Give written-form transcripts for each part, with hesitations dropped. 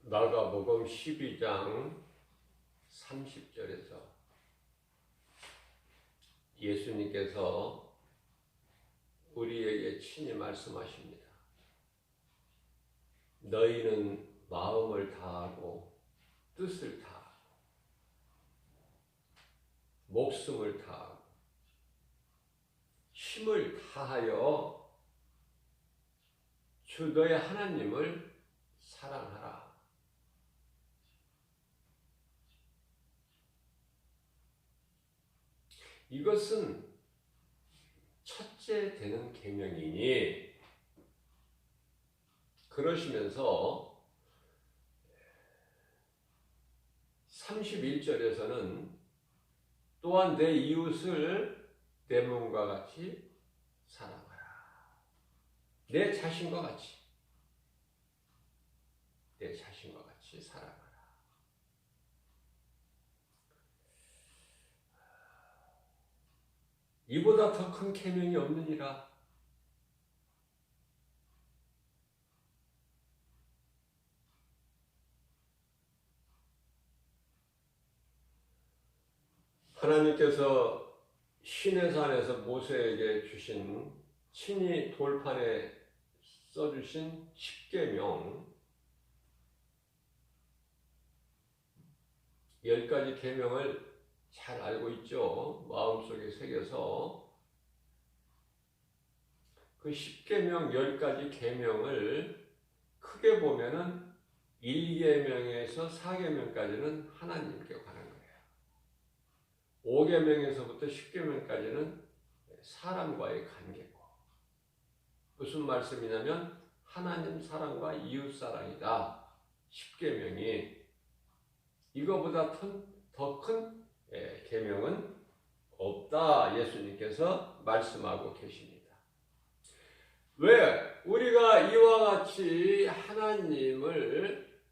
마가복음 12장 30절에서 예수님께서 우리에게 친히 말씀하십니다. 너희는 마음을 다하고 뜻을 다하고 목숨을 다하고 힘을 다하여 주 너의 하나님을 사랑하라. 이것은 첫째 되는 계명이니, 그러시면서 31절에서는 또한 내 이웃을 내 몸과 같이 사랑하라. 내 자신과 같이 사랑하라. 이보다 더 큰 계명이 없느니라. 하나님께서 시내산에서 모세에게 주신, 친히 돌판에 써주신 10계명, 10가지 계명을 잘 알고 있죠. 마음속에 새겨서 그 10계명 10가지 계명을 크게 보면은 1계명에서 4계명까지는 하나님께 관한 거예요. 5계명에서부터 10계명까지는 사람과의 관계고, 무슨 말씀이냐면 하나님 사랑과 이웃 사랑이다. 10계명이 이거보다 더 큰 계명은 없다. 예수님께서 말씀하고 계십니다. 왜? 우리가 이와 같이 하나님을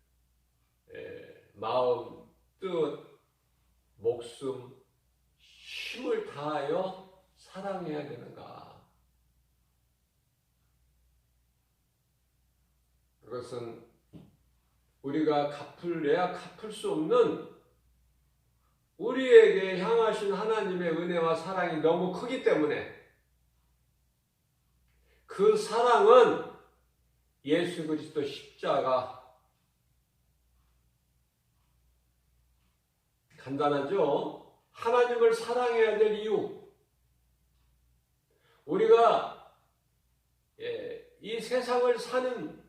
마음, 뜻, 목숨, 힘을 다하여 사랑해야 되는가? 그것은 우리가 갚을래야 갚을 수 없는, 우리에게 향하신 하나님의 은혜와 사랑이 너무 크기 때문에, 그 사랑은 예수 그리스도 십자가, 간단하죠? 하나님을 사랑해야 될 이유, 우리가 이 세상을 사는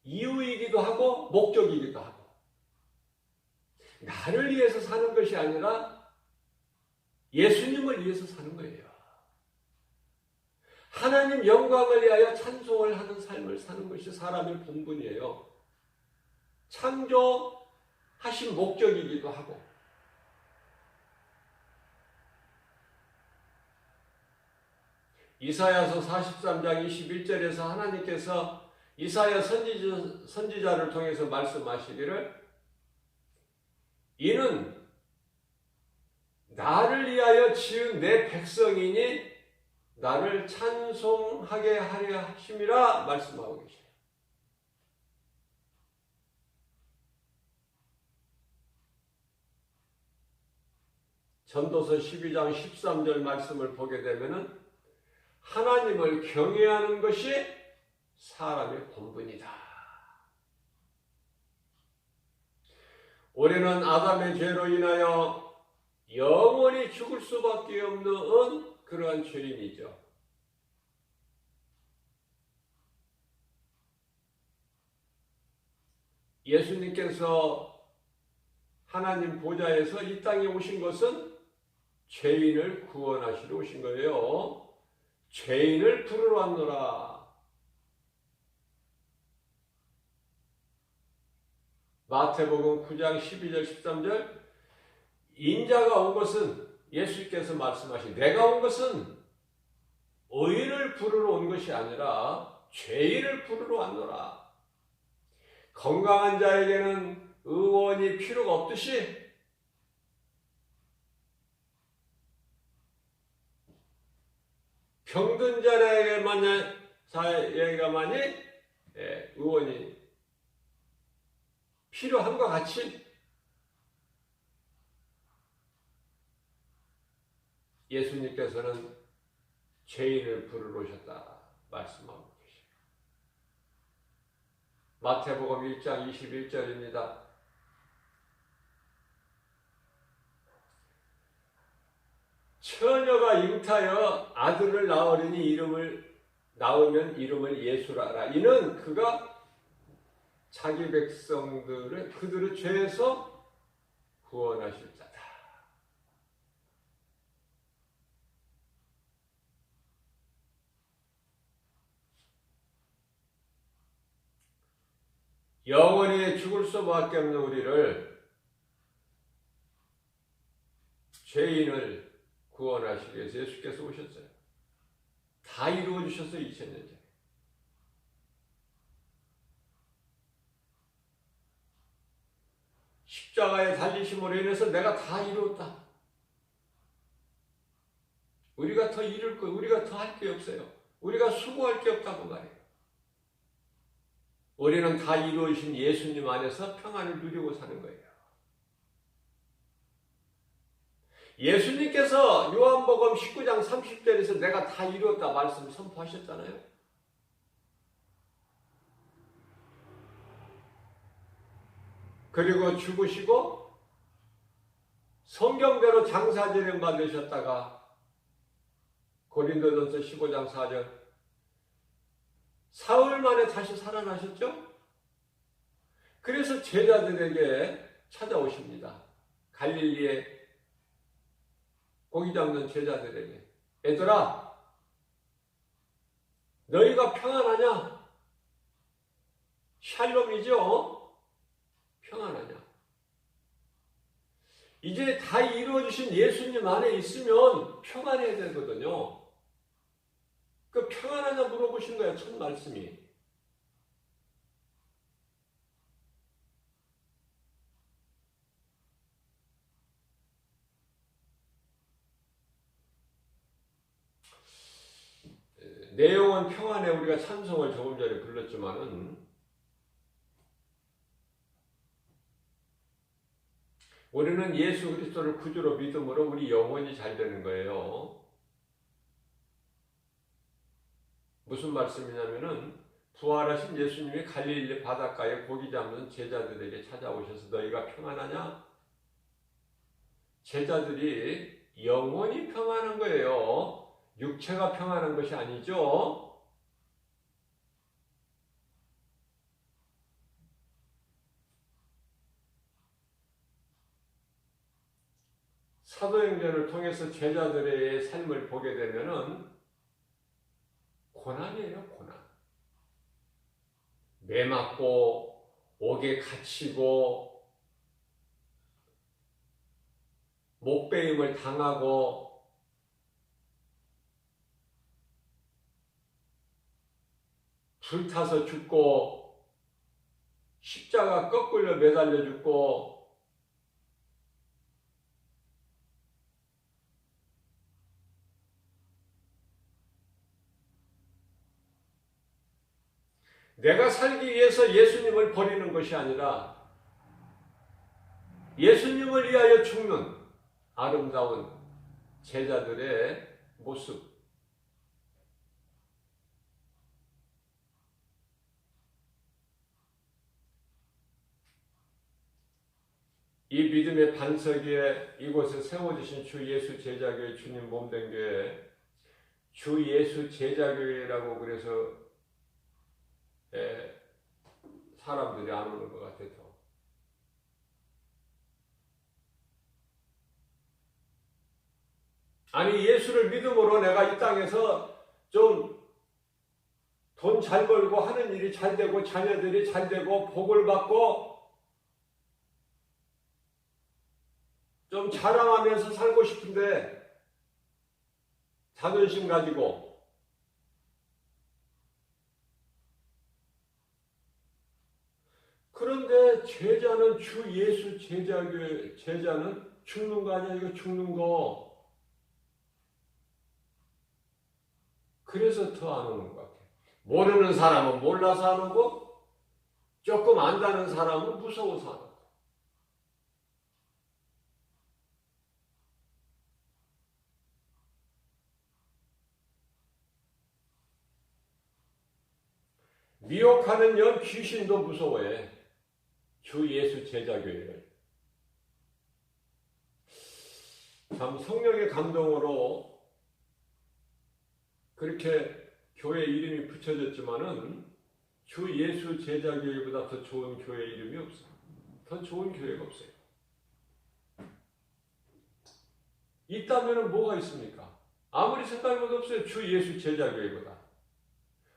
이유이기도 하고 목적이기도 하고, 나를 위해서 사는 것이 아니라 예수님을 위해서 사는 거예요. 하나님 영광을 위하여 찬송을 하는 삶을 사는 것이 사람의 본분이에요. 창조하신 목적이기도 하고, 이사야서 43장 21절에서 하나님께서 이사야 선지자를 통해서 말씀하시기를, 이는 나를 위하여 지은 내 백성이니 나를 찬송하게 하려 하심이라 말씀하고 계세요. 전도서 12장 13절 말씀을 보게 되면은 하나님을 경외하는 것이 사람의 본분이다. 우리는 아담의 죄로 인하여 영원히 죽을 수밖에 없는 그러한 죄인이죠. 예수님께서 하나님 보좌에서 이 땅에 오신 것은 죄인을 구원하시러 오신 거예요. 죄인을 부르러 왔노라. 마태복음 9장 12절 13절, 인자가 온 것은, 예수께서 말씀하신, 내가 온 것은 의인을 부르러 온 것이 아니라 죄인을 부르러 왔노라. 건강한 자에게는 의원이 필요가 없듯이 병든 자에게만이 의원이 필요함과 같이 예수님께서는 죄인을 부르러 오셨다 말씀하고 계십니다. 마태복음 1장 21절입니다. 처녀가 잉타여 아들을 낳으려니 낳으면 이름을 예수라 하라. 이는 그가 자기 백성들을 그들의 죄에서 구원하실 자다. 영원히 죽을 수밖에 없는 우리를 죄인을 구원하시기 위해서 예수께서 오셨어요. 다 이루어 주셨어요. 2000년 전에. 십자가에 달리심으로 인해서 내가 다 이루었다. 우리가 더 이룰 거, 우리가 더 할 게 없어요. 우리가 수고할 게 없다고 말해요. 우리는 다 이루어진 예수님 안에서 평안을 누리고 사는 거예요. 예수님께서 요한복음 19장 30절에서 내가 다 이루었다 말씀 선포하셨잖아요. 그리고 죽으시고 성경대로 장사진행 받으셨다가 고린도전서 15장 4절 사흘 만에 다시 살아나셨죠? 그래서 제자들에게 찾아오십니다. 갈릴리에 고기 잡는 제자들에게 얘들아 너희가 평안하냐? 샬롬이죠? 평안하냐? 이제 다 이루어주신 예수님 안에 있으면 평안해야 되거든요. 그 평안하냐 물어보신 거예요. 첫 말씀이. 내용은 평안에 우리가 찬송을 조금 전에 불렀지만은 우리는 예수 그리스도를 구주로 믿음으로 우리 영혼이 잘 되는 거예요. 무슨 말씀이냐면은 부활하신 예수님이 갈릴리 바닷가에 고기 잡는 제자들에게 찾아오셔서 너희가 평안하냐? 제자들이 영혼이 평안한 거예요. 육체가 평안한 것이 아니죠. 사도행전을 통해서 제자들의 삶을 보게 되면은 고난이에요, 고난. 매 맞고, 옥에 갇히고, 목베임을 당하고, 불타서 죽고, 십자가 거꾸로 매달려 죽고, 내가 살기 위해서 예수님을 버리는 것이 아니라 예수님을 위하여 죽는 아름다운 제자들의 모습. 이 믿음의 반석 위에 이곳에 세워주신 주 예수 제자교회 주님 몸된 교회 주 예수 제자교회라고 그래서 사람들이 안 오는 것 같아서 아니 예수를 믿음으로 내가 이 땅에서 좀 돈 잘 벌고 하는 일이 잘 되고 자녀들이 잘 되고 복을 받고 좀 자랑하면서 살고 싶은데 자존심 가지고 그런데 제자는 주 예수 제자교회 제자는 죽는 거 아니야? 이거 죽는 거. 그래서 더 안 오는 것 같아요. 모르는 사람은 몰라서 안 오고 조금 안다는 사람은 무서워서 안 한다. 미혹하는 영 귀신도 무서워해. 주 예수 제자교회를. 참 성령의 감동으로 그렇게 교회 이름이 붙여졌지만은 주 예수 제자교회보다 더 좋은 교회 이름이 없어요. 더 좋은 교회가 없어요. 있다면 뭐가 있습니까? 아무리 생각해봐도 없어요. 주 예수 제자교회보다.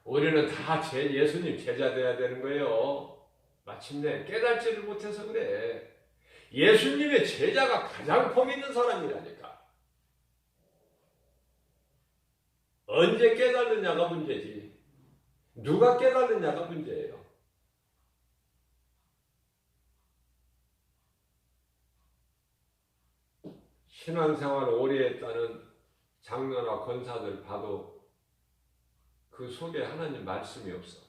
우리는 다 예수님 제자 돼야 되는 거예요. 마침내 깨달지를 못해서 그래. 예수님의 제자가 가장 복 있는 사람이라니까. 언제 깨달느냐가 문제지. 누가 깨달느냐가 문제예요. 신앙생활 오래 했다는 장로나 권사들 봐도 그 속에 하나님 말씀이 없어.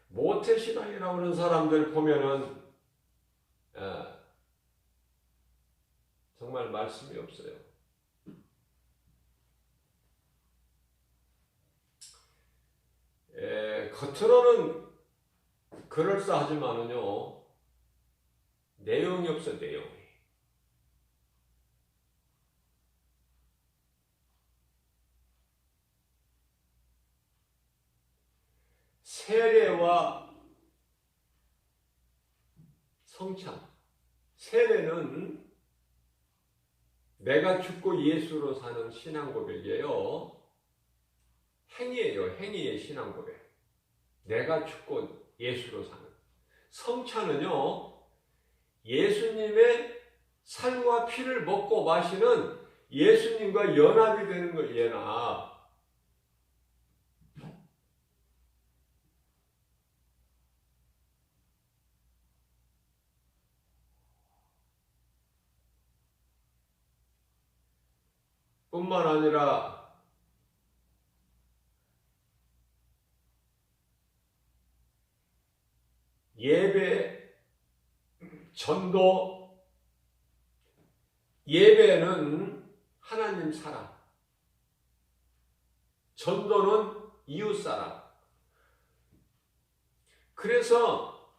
모태신앙이라고 하는 사람들 보면은 정말 말씀이 없어요. 겉으로는 그럴싸하지만은요, 내용이 없어, 내용이. 세례와 성찬. 세례는 내가 죽고 예수로 사는 신앙 고백이에요. 행위예요. 행위의 신앙 고백. 내가 죽고 예수로 사는. 성찬은요, 예수님의 살과 피를 먹고 마시는 예수님과 연합이 되는 거예요. 연합. 뿐만 아니라 예배, 전도, 예배는 하나님 사랑, 전도는 이웃 사랑. 그래서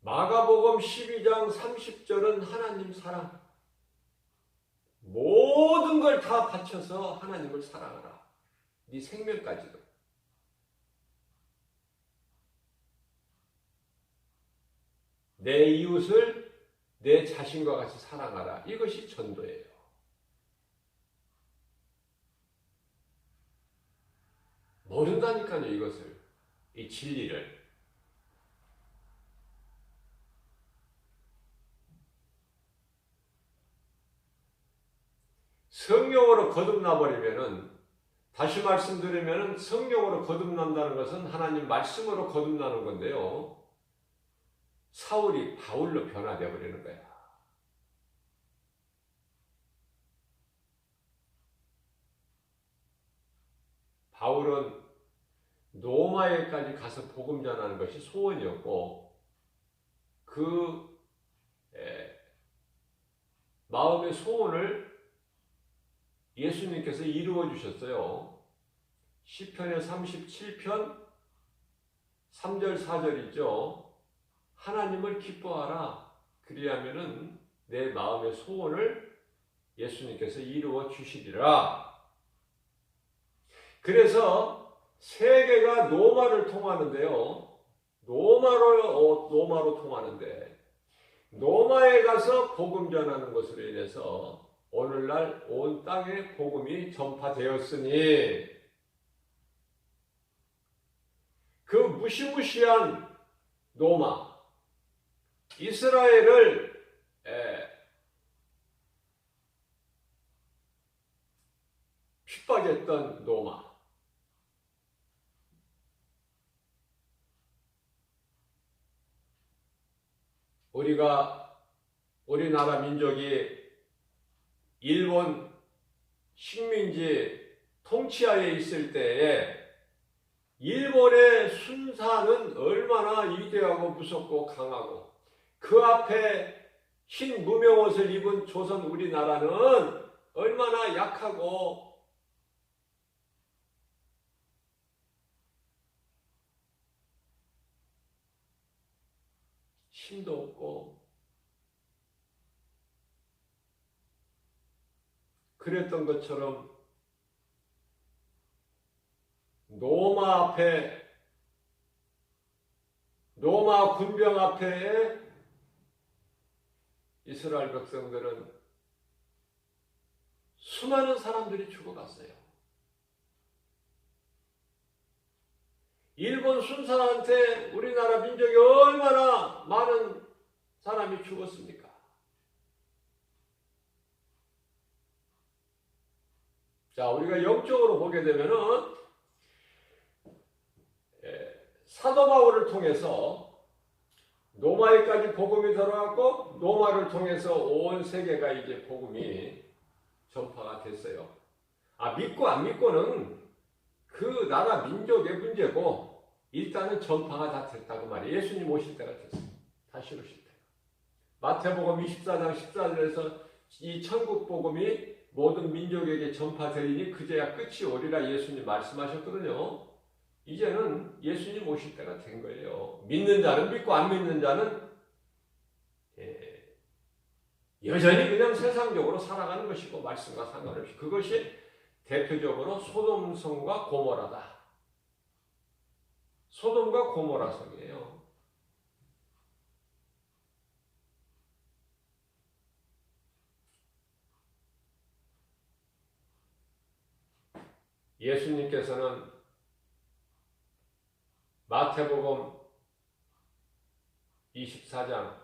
마가복음 12장 30절은 하나님 사랑. 모든 걸 다 바쳐서 하나님을 사랑하라. 네 생명까지도. 내 이웃을 내 자신과 같이 사랑하라. 이것이 전도예요. 모른다니까요, 이것을. 이 진리를. 성령으로 거듭나버리면은, 다시 말씀드리면은 성령으로 거듭난다는 것은 하나님 말씀으로 거듭나는 건데요. 사울이 바울로 변화되어 버리는 거야. 바울은 로마에까지 가서 복음 전하는 것이 소원이었고, 그 마음의 소원을 예수님께서 이루어 주셨어요. 시편의 37편 3절 4절이죠. 하나님을 기뻐하라. 그리하면은 내 마음의 소원을 예수님께서 이루어 주시리라. 그래서 세계가 로마를 통하는데요. 로마로 통하는데, 로마에 가서 복음 전하는 것으로 인해서 오늘날 온 땅에 복음이 전파되었으니, 그 무시무시한 로마, 이스라엘을 핍박했던 로마, 우리나라 민족이 일본 식민지 통치하에 있을 때에 일본의 순사는 얼마나 위대하고 무섭고 강하고 그 앞에 흰 무명옷을 입은 조선 우리나라는 얼마나 약하고 힘도 없고 그랬던 것처럼 로마 군병 앞에 이스라엘 백성들은 수많은 사람들이 죽어갔어요. 일본 순사한테 우리나라 민족이 얼마나 많은 사람이 죽었습니까? 자, 우리가 영적으로 보게 되면은 사도 바울을 통해서 로마에까지 복음이 들어갔고 로마를 통해서 온 세계가 이제 복음이 전파가 됐어요. 믿고 안 믿고는 그 나라 민족의 문제고 일단은 전파가 다 됐다고 말이에요. 예수님 오실 때가 됐어요. 다시 오실 때. 마태복음 24장 14절에서 이 천국 복음이 모든 민족에게 전파되리니 그제야 끝이 오리라 예수님 말씀하셨거든요. 이제는 예수님 오실 때가 된 거예요. 믿는 자는 믿고 안 믿는 자는 여전히 그냥 세상적으로 살아가는 것이고 말씀과 상관없이 그것이 대표적으로 소돔성과 고모라다. 소돔과 고모라 성이에요. 예수님께서는 마태복음 24장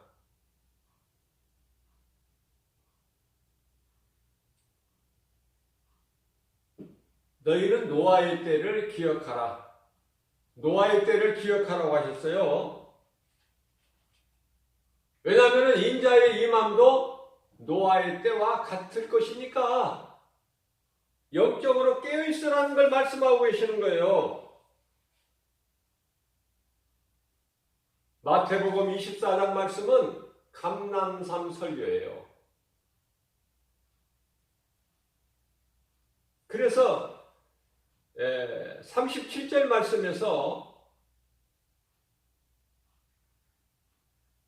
너희는 노아의 때를 기억하라. 노아의 때를 기억하라고 하셨어요. 왜냐하면 인자의 임함도 노아의 때와 같을 것이니까 영적으로 깨어있으라는 걸 말씀하고 계시는 거예요. 마태복음 24장 말씀은 감람산 설교예요. 그래서 37절 말씀에서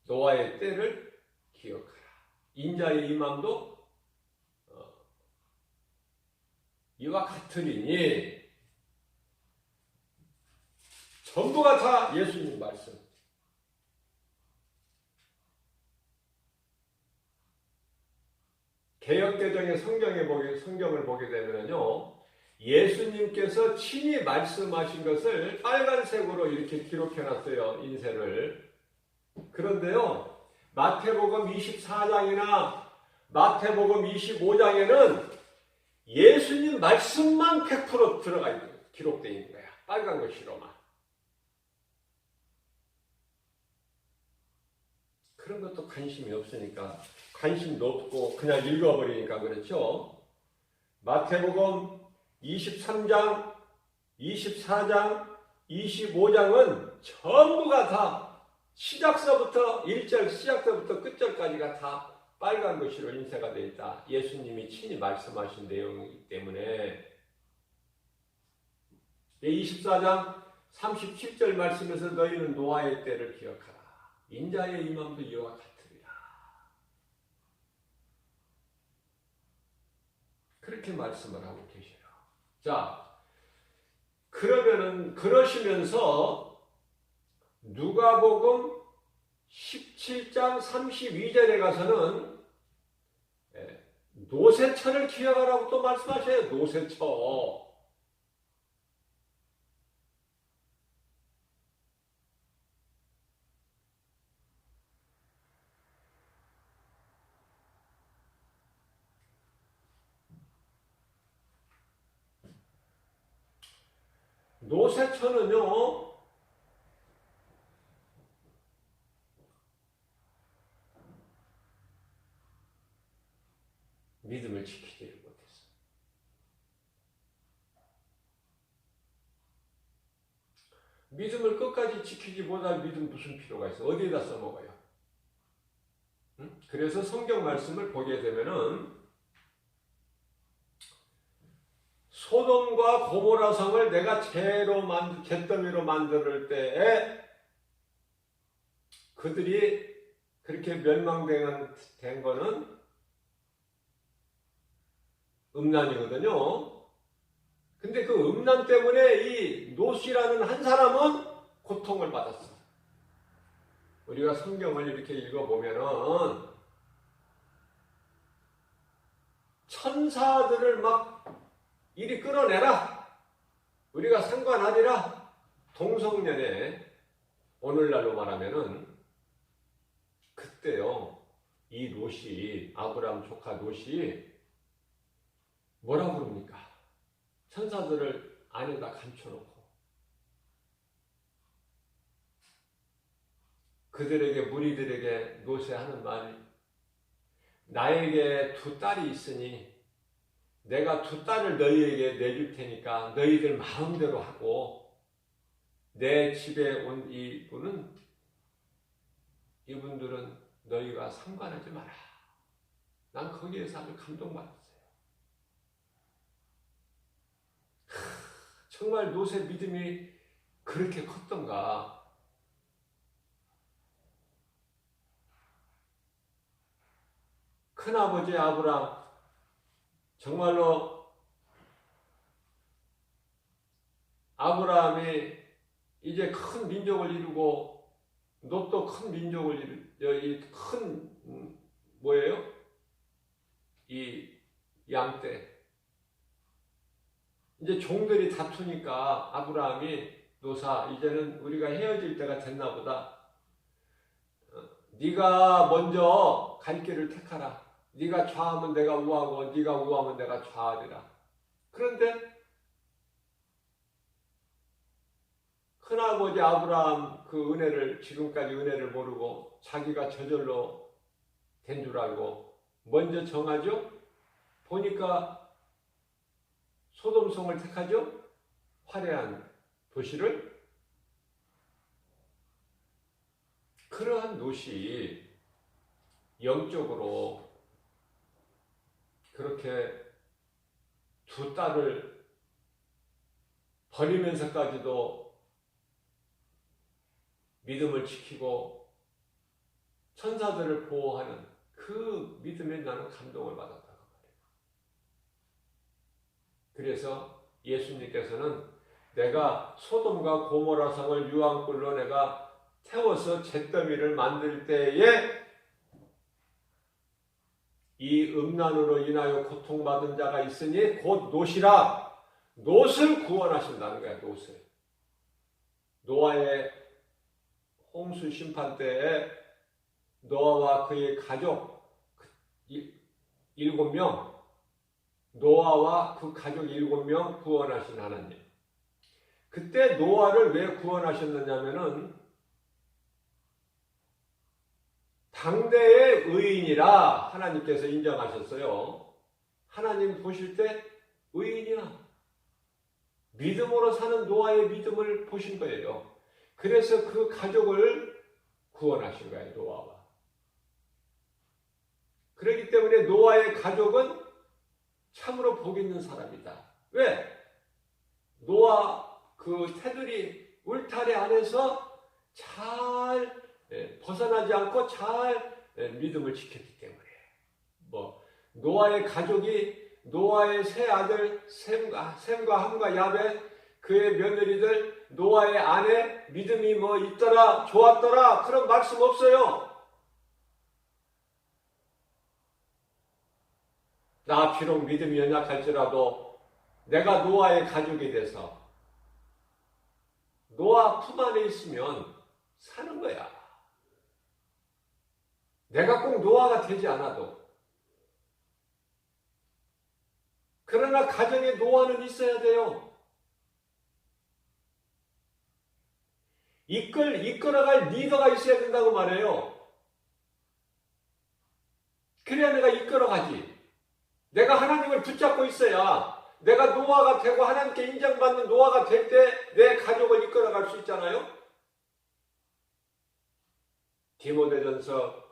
노아의 때를 기억하라. 인자의 임함도 이와 같으리니 전부가 다 예수님 말씀. 개역개정의 성경을 보게 되면요, 예수님께서 친히 말씀하신 것을 빨간색으로 이렇게 기록해놨어요. 인쇄를. 그런데요, 마태복음 24장이나 마태복음 25장에는 예수님 말씀만 100% 들어가 있는 거예요. 기록되어 있는 거야. 빨간 글씨로만. 그런 것도 관심이 없으니까, 관심도 없고 그냥 읽어버리니까 그렇죠. 마태복음 23장, 24장, 25장은 전부가 다 시작서부터 1절 시작서부터 끝절까지가 다 빨간 글씨로 인쇄가 되어 있다. 예수님이 친히 말씀하신 내용이기 때문에 24장 37절 말씀에서 너희는 노아의 때를 기억하라. 인자의 임함도 이와 같으리라. 그렇게 말씀을 하고 계셔요. 자, 그러면은 그러시면서 누가복음 17장 32절에 가서는 노새처를 기억하라고 또 말씀하셔요. 노새처. 노새처는요, 믿음을 지키지를 못했어요. 믿음을 끝까지 지키지 못할 믿음 무슨 필요가 있어? 어디에다 써먹어요? 응? 그래서 성경 말씀을 보게 되면은 소돔과 고모라 성을 내가 잿더미로 만들 때에 그들이 그렇게 멸망된 거는 음란이거든요. 근데 그 음란 때문에 이 롯이라는 한 사람은 고통을 받았어. 우리가 성경을 이렇게 읽어보면은 천사들을 막 이리 끌어내라. 우리가 상관하리라. 동성년에 오늘날로 말하면은 그때요. 이 롯이 아브라함 조카 롯이 뭐라 그럽니까? 천사들을 안에다 감춰놓고 그들에게 무리들에게 롯에 하는 말이 나에게 두 딸이 있으니 내가 두 딸을 너희에게 내줄 테니까 너희들 마음대로 하고 내 집에 온 이분들은 너희가 상관하지 마라. 난 거기에서 아주 감동받았어요. 정말 롯의 믿음이 그렇게 컸던가. 큰아버지 아브라함 정말로 아브라함이 이제 큰 민족을 이루고 롯도 큰 민족을 뭐예요? 이 양떼 이제 종들이 다투니까 아브라함이 노사 이제는 우리가 헤어질 때가 됐나 보다. 네가 먼저 갈 길을 택하라. 네가 좌하면 내가 우하고 네가 우하면 내가 좌하리라. 그런데 큰아버지 아브라함 그 은혜를 지금까지 은혜를 모르고 자기가 저절로 된 줄 알고 먼저 정하죠. 보니까 소돔성을 택하죠. 화려한 도시를. 그러한 롯이 영적으로 그렇게 두 딸을 버리면서까지도 믿음을 지키고 천사들을 보호하는 그 믿음에 나는 감동을 받았다고 말해요. 그래서 예수님께서는 내가 소돔과 고모라 성을 유황불로 내가 태워서 잿더미를 만들 때에 이 음란으로 인하여 고통받은 자가 있으니 곧 롯이라. 롯을 구원하신다는 거야. 롯을. 노아의 홍수 심판 때에 노아와 그의 가족 7명 노아와 그 가족 7명 구원하신 하나님. 그때 노아를 왜 구원하셨느냐면은 당대의 의인이라 하나님께서 인정하셨어요. 하나님 보실 때 의인이야. 믿음으로 사는 노아의 믿음을 보신 거예요. 그래서 그 가족을 구원하신 거예요. 노아와. 그렇기 때문에 노아의 가족은 참으로 복 있는 사람이다. 왜? 노아 그 테두리 울타리 안에서 잘 벗어나지 않고 잘 믿음을 지켰기 때문에. 노아의 가족이 노아의 세 아들 셈과 함과 야벳 그의 며느리들 노아의 아내 믿음이 있더라 좋았더라 그런 말씀 없어요. 나 비록 믿음이 연약할지라도 내가 노아의 가족이 돼서 노아 품 안에 있으면 사는 거야. 내가 꼭 노아가 되지 않아도. 그러나 가정에 노아는 있어야 돼요. 이끌어갈 리더가 있어야 된다고 말해요. 그래야 내가 이끌어가지. 내가 하나님을 붙잡고 있어야 내가 노아가 되고 하나님께 인정받는 노아가 될 때 내 가족을 이끌어갈 수 있잖아요. 디모데전서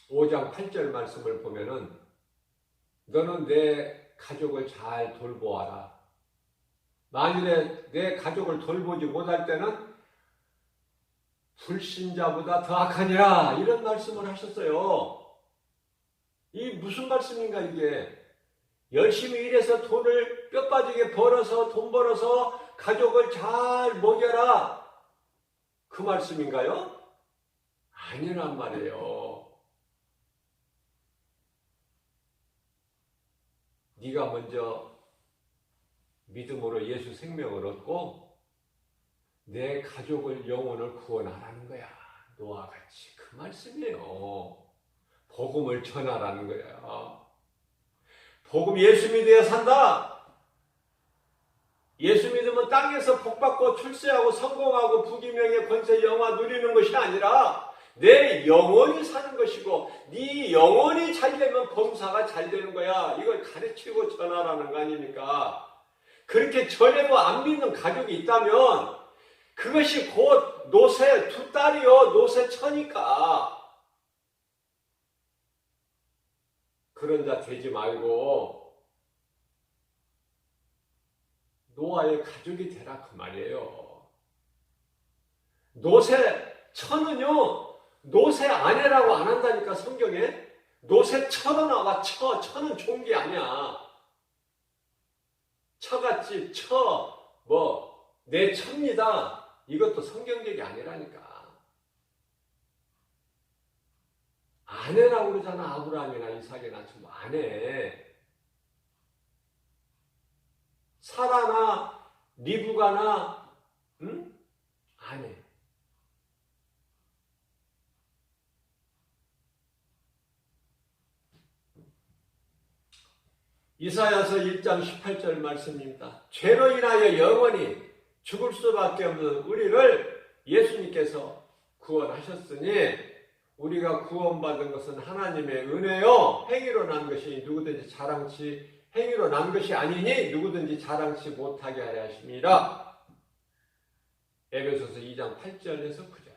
5장 8절 말씀을 보면은 너는 내 가족을 잘 돌보아라. 만일에 내 가족을 돌보지 못할 때는 불신자보다 더 악하니라, 이런 말씀을 하셨어요. 이 무슨 말씀인가 이게? 열심히 일해서 돈을 뼈 빠지게 벌어서 돈 벌어서 가족을 잘 먹여라, 그 말씀인가요? 아니란 말이에요. 네가 먼저 믿음으로 예수 생명을 얻고 내 가족을, 영혼을 구원하라는 거야. 노아와 같이 그 말씀이에요. 복음을 전하라는 거야. 복음 예수 믿어야 산다. 예수 믿으면 땅에서 복받고 출세하고 성공하고 부귀명예 권세 영화 누리는 것이 아니라 내 영혼이 사는 것이고, 네 영혼이 잘 되면 범사가 잘 되는 거야. 이걸 가르치고 전하라는 거 아닙니까? 그렇게 전해도 안 믿는 가족이 있다면 그것이 곧 노새 두 딸이요, 노새처니까. 그런 자 되지 말고 노아의 가족이 되라, 그 말이에요. 노새처는요, 노새 아내라고 안 한다니까, 성경에. 노새처로 나와. 처는 좋은 게 아니야. 처같이 내 처입니다, 이것도 성경적이 아니라니까. 아내라고 그러잖아. 아브라함이나 이삭이나 전부 아내. 사라나 리브가나 아내. 이사야서 1장 18절 말씀입니다. 죄로 인하여 영원히 죽을 수밖에 없는 우리를 예수님께서 구원하셨으니 우리가 구원받은 것은 하나님의 은혜요, 행위로 난 것이 누구든지 자랑치, 행위로 난 것이 아니니 누구든지 자랑치 못하게 하려 하심이라. 에베소서 2장 8절에서 9절.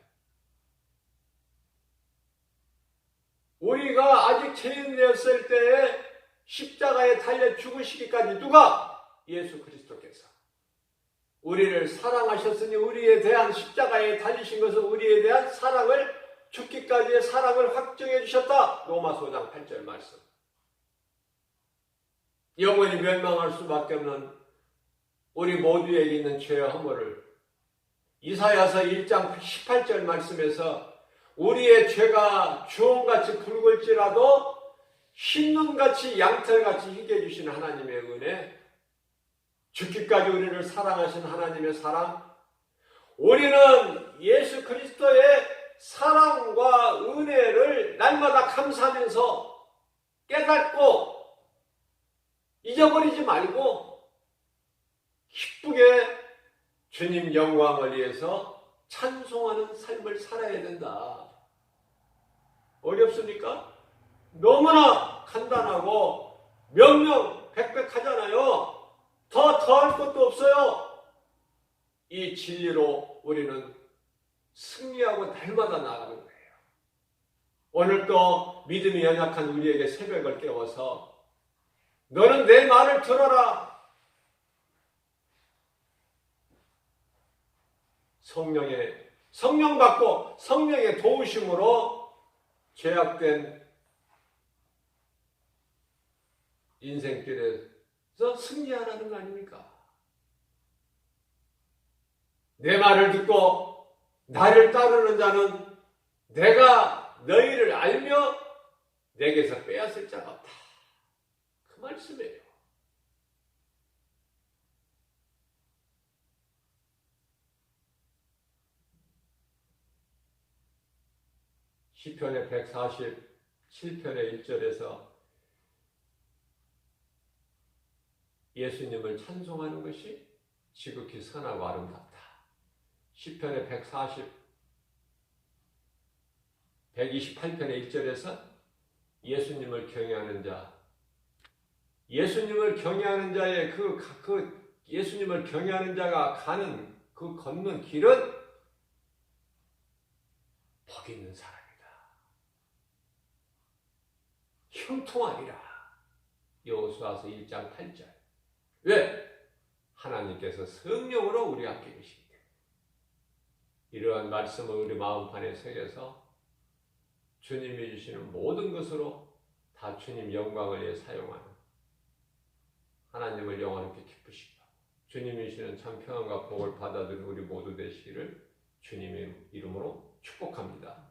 우리가 아직 죄인되었을 때에 십자가에 달려 죽으시기까지 누가? 예수 그리스도께서. 우리를 사랑하셨으니 우리에 대한 십자가에 달리신 것은 우리에 대한 사랑을, 죽기까지의 사랑을 확정해 주셨다. 로마서 5장 8절 말씀. 영원히 멸망할 수밖에 없는 우리 모두에게 있는 죄와 허물을 이사야서 1장 18절 말씀에서 우리의 죄가 주홍같이 붉을지라도 흰눈같이 양털같이 희게 해주시는 하나님의 은혜, 죽기까지 우리를 사랑하신 하나님의 사랑, 우리는 예수 그리스도의 사랑과 은혜를 날마다 감사하면서 깨닫고 잊어버리지 말고 기쁘게 주님 영광을 위해서 찬송하는 삶을 살아야 된다. 어렵습니까? 너무나 간단하고 명명백백하잖아요. 더할 것도 없어요. 이 진리로 우리는 승리하고 날마다 나아가는 거예요. 오늘 또 믿음이 연약한 우리에게 새벽을 깨워서 너는 내 말을 들어라. 성령 받고 성령의 도우심으로 죄악된 인생길에서 승리하라는 거 아닙니까? 내 말을 듣고 나를 따르는 자는 내가 너희를 알며 내게서 빼앗을 자가 없다. 그 말씀이에요. 시편의 147편의 1절에서 예수님을 찬송하는 것이 지극히 선하고 아름답다. 시편의 128편의 1절에서 예수님을 경외하는 자의 예수님을 경외하는 자가 가는 그 걷는 길은 복 있는 사람이다. 형통하리라. 여호수아서 1장 8절. 왜? 하나님께서 성령으로 우리 함께 계시기 때문에. 이러한 말씀을 우리 마음판에 새겨서 주님이 주시는 모든 것으로 다 주님 영광을 위해 사용하는 하나님을 영원하게 기쁘시고 주님이 주시는 참 평안과 복을 받아들인 우리 모두 되시기를 주님의 이름으로 축복합니다.